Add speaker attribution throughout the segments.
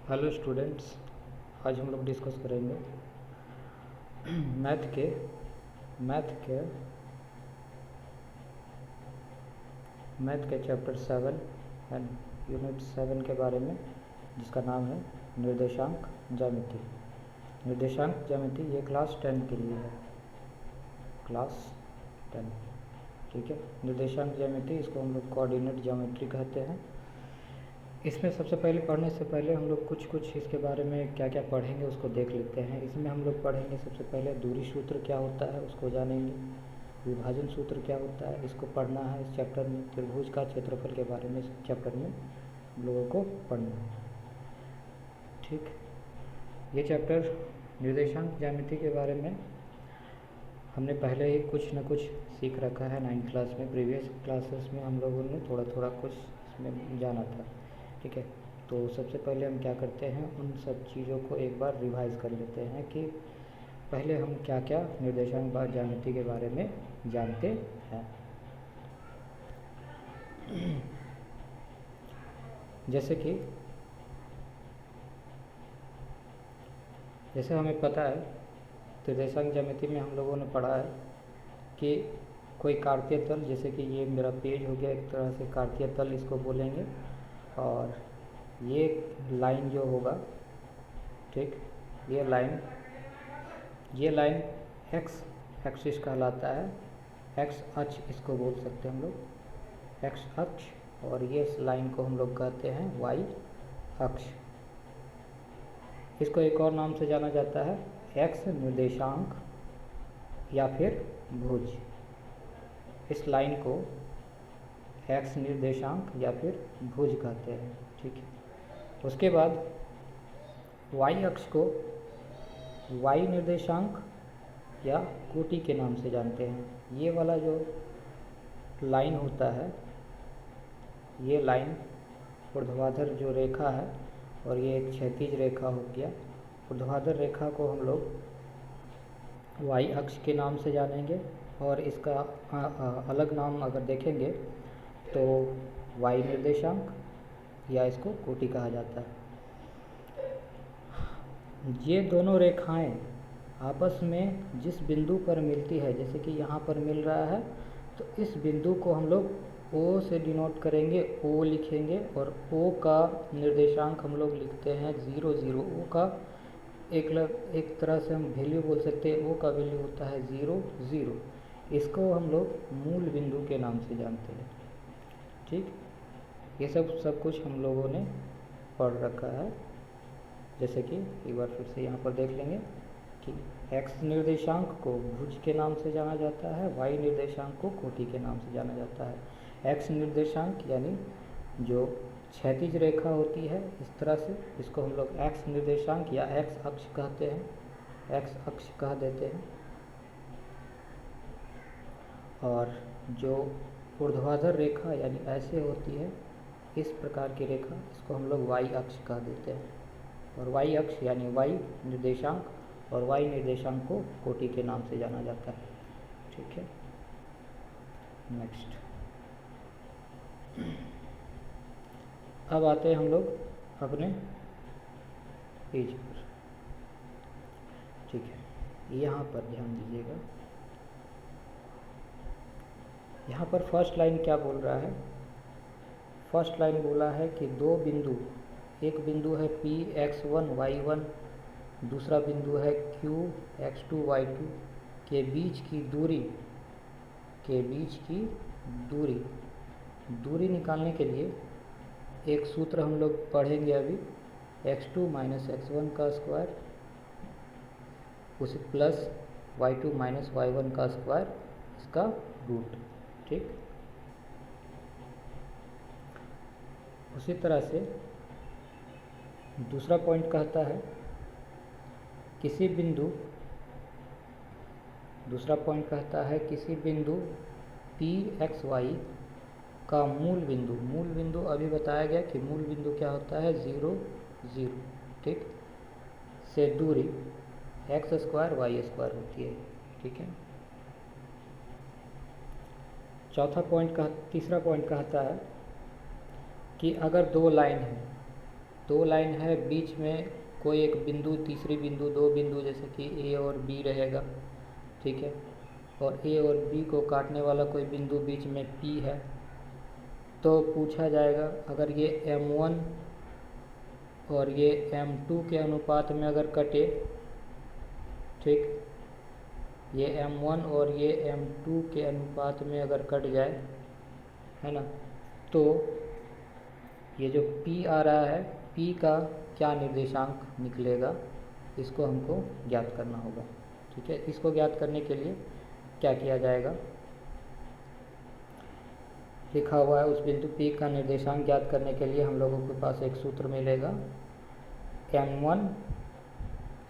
Speaker 1: Hello students, आज हम लोग डिस्कस करेंगे मैथ के चैप्टर 7 एंड यूनिट 7 के बारे में, जिसका नाम है निर्देशांक ज्यामिति। निर्देशांक ज्यामिति ये क्लास 10 के लिए है, क्लास 10। ठीक है, निर्देशांक ज्यामिति, इसको हम लोग कोऑर्डिनेट ज्योमेट्री कहते हैं। इसमें सबसे पहले पढ़ने से पहले हम लोग कुछ इसके बारे में क्या क्या पढ़ेंगे उसको देख लेते हैं। इसमें हम लोग पढ़ेंगे सबसे पहले दूरी सूत्र क्या होता है, उसको जानेंगे। विभाजन सूत्र क्या होता है, इसको पढ़ना है इस चैप्टर में। त्रिभुज का क्षेत्रफल के बारे में इस चैप्टर में हम लोगों को पढ़ना है। ठीक, ये चैप्टर निर्देशांक ज्यामिति के बारे में हमने पहले ही कुछ न कुछ सीख रखा है 9th क्लास में। प्रीवियस क्लासेस में हम लोगों ने थोड़ा थोड़ा कुछ इसमें जाना था। ठीक है, तो सबसे पहले हम क्या करते हैं, उन सब चीज़ों को एक बार रिवाइज कर लेते हैं कि पहले हम क्या क्या निर्देशांक ज्यामिति के बारे में जानते हैं। जैसे हमें पता है, निर्देशांक ज्यामिति में हम लोगों ने पढ़ा है कि कोई कार्तीय तल, जैसे कि ये मेरा पेज हो गया, एक तरह से कार्तीय तल इसको बोलेंगे। और ये लाइन जो होगा, ठीक, ये लाइन एक्स एक्सिस कहलाता है। एक्स अक्ष इसको बोल सकते हैं हम लोग, एक्स अक्ष। और ये इस लाइन को हम लोग कहते हैं वाई अक्ष। इसको एक और नाम से जाना जाता है एक्स निर्देशांक या फिर भुज। इस लाइन को एक्स निर्देशांक या फिर भुज कहते हैं। ठीक है, उसके बाद वाई अक्ष को वाई निर्देशांक या कोटि के नाम से जानते हैं। ये वाला जो लाइन होता है, ये लाइन ऊर्ध्वाधर जो रेखा है, और ये एक क्षैतिज रेखा हो गया। ऊर्ध्वाधर रेखा को हम लोग वाई अक्ष के नाम से जानेंगे, और इसका अलग नाम अगर देखेंगे तो वाई निर्देशांक या इसको कोटि कहा जाता है। ये दोनों रेखाएं आपस में जिस बिंदु पर मिलती है, जैसे कि यहाँ पर मिल रहा है, तो इस बिंदु को हम लोग O से डिनोट करेंगे, O लिखेंगे। और O का निर्देशांक हम लोग लिखते हैं 0 0। O का एक तरह से हम वैल्यू बोल सकते हैं, O का वैल्यू होता है 0 0। इसको हम लोग मूल बिंदु के नाम से जानते हैं। ठीक, ये सब कुछ हम लोगों ने पढ़ रखा है। जैसे कि एक बार फिर से यहाँ पर देख लेंगे कि एक्स निर्देशांक को भुज के नाम से जाना जाता है, वाई निर्देशांक को कोटि के नाम से जाना जाता है। एक्स निर्देशांक यानी जो क्षैतिज रेखा होती है इस तरह से, इसको हम लोग एक्स निर्देशांक या एक्स अक्ष कहते हैं, एक्स अक्ष कह देते हैं। और जो ऊर्ध्वाधर रेखा यानी ऐसे होती है, इस प्रकार की रेखा, इसको हम लोग वाई अक्ष कह देते हैं। और वाई अक्ष यानी वाई निर्देशांक, और वाई निर्देशांक को कोटि के नाम से जाना जाता है। ठीक है, नेक्स्ट। अब आते हैं हम लोग अपने पेज पर। ठीक है, यहाँ पर ध्यान दीजिएगा। यहाँ पर फर्स्ट लाइन क्या बोल रहा है, फर्स्ट लाइन बोला है कि दो बिंदु, एक बिंदु है P x1 y1, दूसरा बिंदु है Q x2 y2 के बीच की दूरी निकालने के लिए एक सूत्र हम लोग पढ़ेंगे अभी, x2 माइनस x1 का स्क्वायर उसे प्लस y2 माइनस y1 का स्क्वायर, इसका रूट। ठीक, उसी तरह से दूसरा पॉइंट कहता है किसी बिंदु P x y का मूल बिंदु अभी बताया गया कि मूल बिंदु क्या होता है, 0 0। ठीक, से दूरी x स्क्वायर y स्क्वायर होती है। ठीक है, तीसरा पॉइंट कहता है कि अगर दो लाइन है दो लाइन है, बीच में कोई एक बिंदु, तीसरी बिंदु, दो बिंदु जैसे कि ए और बी रहेगा, ठीक है, और ए और बी को काटने वाला कोई बिंदु बीच में पी है, तो पूछा जाएगा अगर ये M1 और ये M2 के अनुपात में अगर कटे, ठीक, ये M1 और ये M2 के अनुपात में अगर कट जाए, है ना, तो ये जो P आ रहा है, P का क्या निर्देशांक निकलेगा, इसको हमको ज्ञात करना होगा, ठीक है। इसको ज्ञात करने के लिए क्या किया जाएगा, लिखा हुआ है उस बिंदु P का निर्देशांक ज्ञात करने के लिए हम लोगों के पास एक सूत्र मिलेगा, M1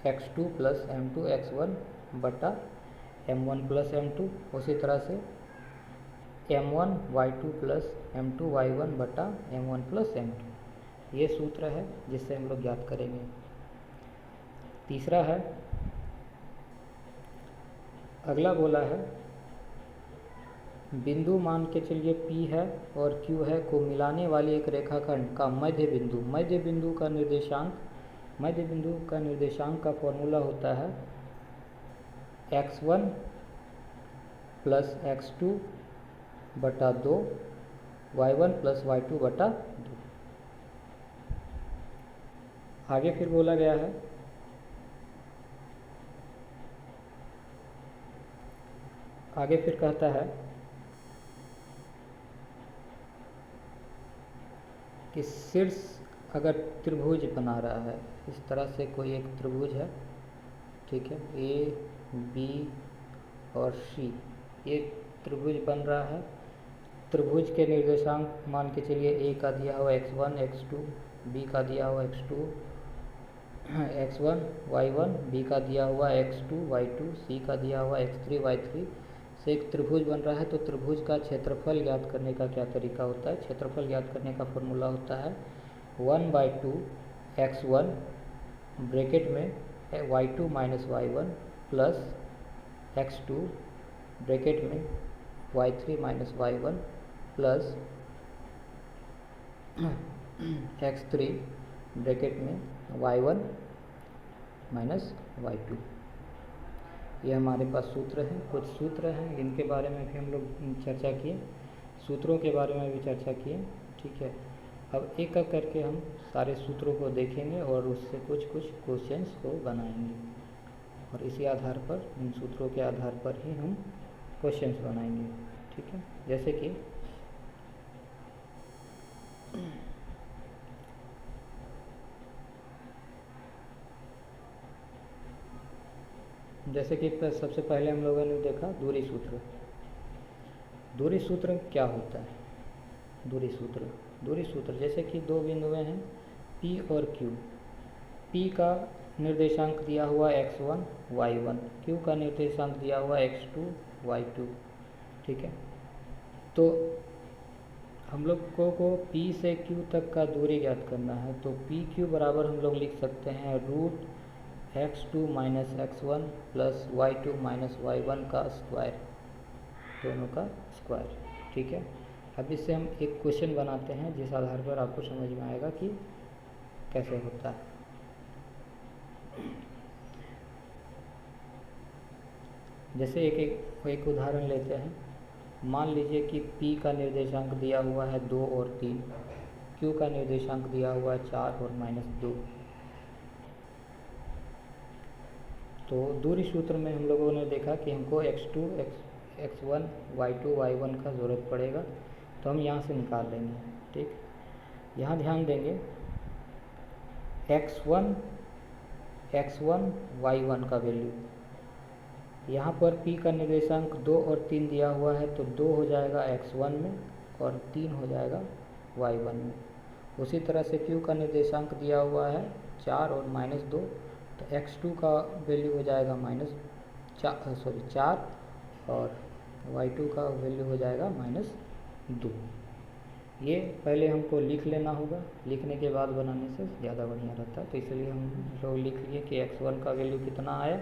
Speaker 1: x2 plus M2 x1 बटा M1 प्लस M2, उसी तरह से M1 y2 plus M2 y1 बटा M1 प्लस M2, ये सूत्र है जिससे हम लोग ज्ञात करेंगे। तीसरा है, अगला बोला है बिंदु मान के चलिए P है और Q है को मिलाने वाली एक रेखाखंड का मध्य बिंदु का निर्देशांक का फॉर्मूला होता है x1 प्लस x2 बटा 2 y1 प्लस y2 बटा 2। आगे फिर बोला गया है आगे फिर कहता है कि शीर्ष अगर त्रिभुज बना रहा है, इस तरह से कोई एक त्रिभुज है, ठीक है, ए बी और सी, ये त्रिभुज बन रहा है। त्रिभुज के निर्देशांक मान के चलिए ए का दिया हुआ x1 x2, बी का दिया हुआ x2 x1 y1, बी का दिया हुआ x2 y2, सी का दिया हुआ x3 y3 से एक त्रिभुज बन रहा है। तो त्रिभुज का क्षेत्रफल ज्ञात करने का क्या तरीका होता है, क्षेत्रफल ज्ञात करने का फॉर्मूला होता है 1/2 x1 ब्रैकेट में y2 minus y1 plus x2 bracket में y3 minus y1 plus x3 bracket में y1 माइनस y2। ये हमारे पास सूत्र हैं, कुछ सूत्र हैं, इनके बारे में भी हम लोग चर्चा किए, सूत्रों के बारे में भी चर्चा किए, ठीक है। अब एक एक करके हम सारे सूत्रों को देखेंगे और उससे कुछ क्वेश्चंस को बनाएंगे और इसी आधार पर, इन सूत्रों के आधार पर ही हम क्वेश्चंस बनाएंगे, ठीक है। जैसे कि सबसे पहले हम लोगों ने देखा दूरी सूत्र। दूरी सूत्र क्या होता है, दूरी सूत्र जैसे कि दो बिंदुएं हैं P और Q, P का निर्देशांक दिया हुआ x1 y1, Q का निर्देशांक दिया हुआ x2 y2, ठीक है। तो हम लोग को P से Q तक का दूरी ज्ञात करना है, तो PQ बराबर हम लोग लिख सकते हैं root x2 minus x1 plus y2 minus y1 का स्क्वायर, दोनों का स्क्वायर, ठीक है। अब इससे हम एक क्वेश्चन बनाते हैं जिस आधार पर आपको समझ में आएगा कि कैसे होता है। जैसे एक उदाहरण लेते हैं, मान लीजिए कि P का निर्देशांक दिया हुआ है 2 और 3, Q का निर्देशांक दिया हुआ है 4 और -2। तो दूरी सूत्र में हम लोगों ने देखा कि हमको x2 x1 y2 y1 का ज़रूरत पड़ेगा, तो हम यहाँ से निकाल लेंगे, ठीक। यहाँ ध्यान देंगे x1 y1 का वैल्यू, यहाँ पर P का निर्देशांक 2 और 3 दिया हुआ है, तो 2 हो जाएगा x1 में और 3 हो जाएगा y1 में। उसी तरह से Q का निर्देशांक दिया हुआ है 4 और -2, तो x2 का वैल्यू हो जाएगा -4 और y2 का वैल्यू हो जाएगा -2। ये पहले हमको लिख लेना होगा, लिखने के बाद बनाने से ज़्यादा बढ़िया रहता है। तो इसलिए हम लोग लिख लिए कि x1 का वैल्यू कितना आया,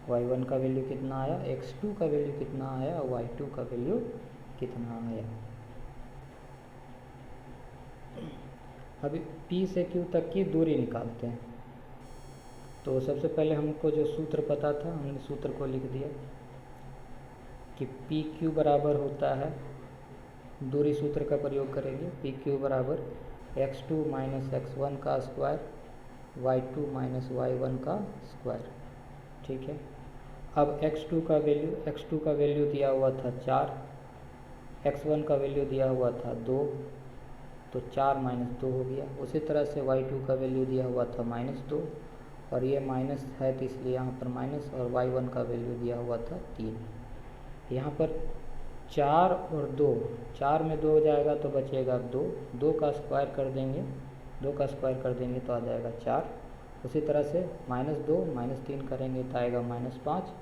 Speaker 1: y1 का वैल्यू कितना आया, x2 का वैल्यू कितना आया और y2 का वैल्यू कितना आया। अभी P से Q तक की दूरी निकालते हैं। तो सबसे पहले हमको जो सूत्र पता था हमने सूत्र को लिख दिया कि पी क्यू बराबर होता है, दूरी सूत्र का प्रयोग करेंगे, पी क्यू बराबर x2 माइनस x1 का स्क्वायर y2 माइनस y1 का स्क्वायर। ठीक है, अब x2 का वैल्यू दिया हुआ था 4, x1 का वैल्यू दिया हुआ था 2, तो 4 माइनस 2 हो गया। उसी तरह से y2 का वैल्यू दिया हुआ था -2, और ये माइनस है तो इसलिए यहाँ पर माइनस, और y1 का वैल्यू दिया हुआ था 3। यहाँ पर 4 और 2, 4 में 2 हो जाएगा तो बचेगा 2, 2 का स्क्वायर कर देंगे, 2 का स्क्वायर कर देंगे तो आ जाएगा 4। उसी तरह से -2 -3 करेंगे तो आएगा -5,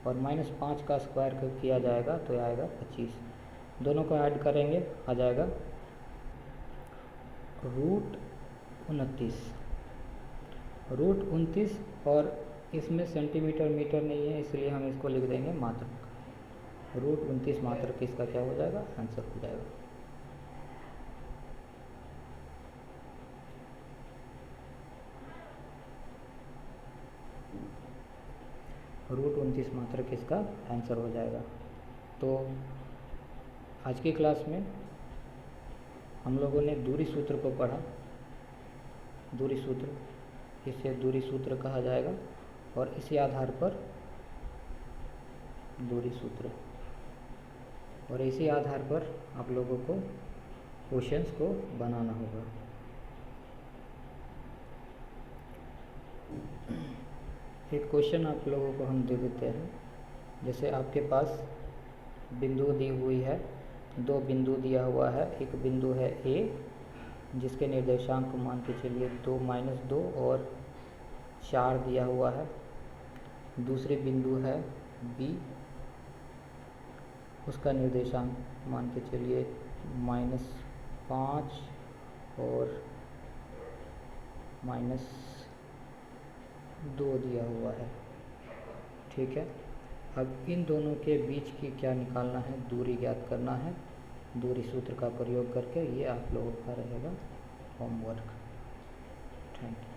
Speaker 1: और -5 का स्क्वायर किया जाएगा तो आएगा 25। दोनों को ऐड करेंगे आ जाएगा √29, और इसमें सेंटीमीटर मीटर नहीं है इसलिए हम इसको लिख देंगे मात्रक। √29 मात्रक इसका क्या हो जाएगा, आंसर हो जाएगा। √29 मात्रक इसका आंसर हो जाएगा। तो आज की क्लास में हम लोगों ने दूरी सूत्र को पढ़ा। दूरी सूत्र, इसे दूरी सूत्र कहा जाएगा, और इसी आधार पर दूरी सूत्र, और इसी आधार पर आप लोगों को क्वेश्चंस को बनाना होगा। एक क्वेश्चन आप लोगों को हम दे देते हैं। जैसे आपके पास बिंदु दी हुई है, 2 बिंदु दिया हुआ है। एक बिंदु है A जिसके निर्देशांक मान के चलिए 2 - 2 और 4 दिया हुआ है। दूसरी बिंदु है B, उसका निर्देशांक मान के चलिए -5 और -2 दिया हुआ है। ठीक है, अब इन दोनों के बीच की क्या निकालना है, दूरी ज्ञात करना है। दूरी सूत्र का प्रयोग करके, ये आप लोगों का रहेगा होमवर्क। Thank you.